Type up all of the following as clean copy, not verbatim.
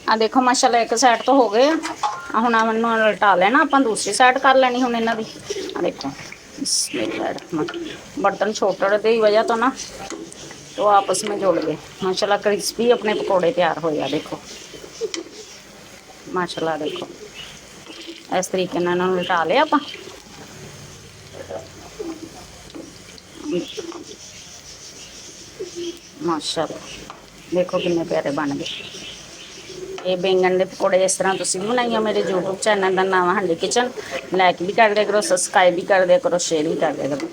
आ देखो माशाल्लाह एक साइड तो हो गए हुण मैनू उल्टा लेना, आपां दूसरी साइड कर लेनी हुण इन्हां दी। आ देखो बर्तन छोटे की वजह तो ना तो आपस में जुड़ गए। माशाल्लाह क्रिस्पी अपने पकौड़े तैयार होए आ देखो माशाल्लाह। देखो इस तरीके नाल इन्हां नूं उल्टा लिया आपां। माशाल्लाह देखो कितने प्यारे बन गए। ये बैंगन के पकौड़े इस तरह तुसीं भी बनाइए। मेरे यूट्यूब चैनल का नाम है हांडी किचन। लाइक भी कर दिया करो, सबसक्राइब भी कर दिया करो, शेयर भी कर दिया करो।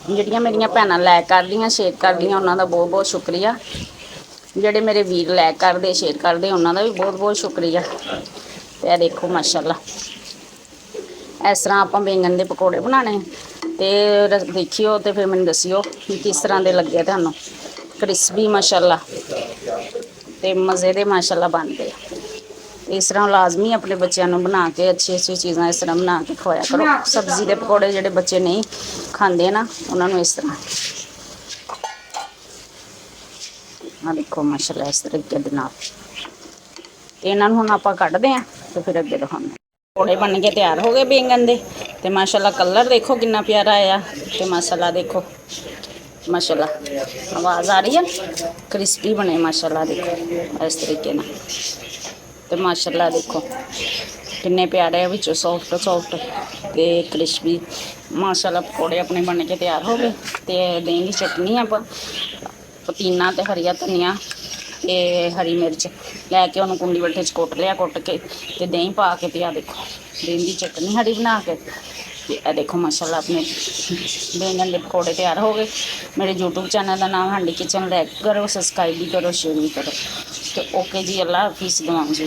जिहड़ियां मेरियां भैणां लाइक कर दियां शेयर कर दियां उन्हां दा बहुत बहुत शुक्रिया। जिहड़े मेरे वीर लाइक करते शेयर करते उन्हां दा भी बहुत बहुत शुक्रिया। ते देखो माशाल्लाह इस तरह आपां बैंगन के पकौड़े बनाने ते देखियो तो फिर मैनूं दस्सियो कि किस तरह के लगे तुहानूं। क्रिस्पी माशाल्लाह ते मज़े दे माशाल्लाह बनते। इस तरह लाजमी अपने बच्चों को बना के अच्छी अच्छी चीज़ां इस तरह बना के खवाया करो। सब्जी के पकौड़े जोड़े बच्चे नहीं खाते ना उन्होंने इस तरह देखो माशाल्लाह इस तरीके के नाल इन्हां नूं हुण आपां कढदे हैं तो फिर अगे दिखाने। पकौड़े बन के तैयार हो गए बैंगन दे ते माशाल्लाह कलर देखो कितना प्यारा आया। तो माशाल्लाह देखो माशाल्लाह आवाज़ आ रही है क्रिस्पी बने माशाल्लाह। देखो इस तरीके ना तो माशाल्लाह देखो किन्ने प्यारे विचों सॉफ्ट सॉफ्ट ते क्रिस्पी माशाल्लाह पकौड़े अपने बन के तैयार हो गए। तो दही की चटनी आप पुदीना ते हरिया धनिया ते हरी मिर्च लैके उन्होंने कुंडी बट्ठे कुट लिया। कुट के ते दही पा के ते देखो दही की चटनी हरी बना के ते देखो माशाल्लाह अपने बैंगन के पकौड़े तैयार हो गए। मेरे यूट्यूब चैनल का नाम हांडी किचन। लाइक करो, सबसक्राइब भी करो, शेयर भी करो। तो ओके जी, अल्लाह हाफिज़, दुआओं जी।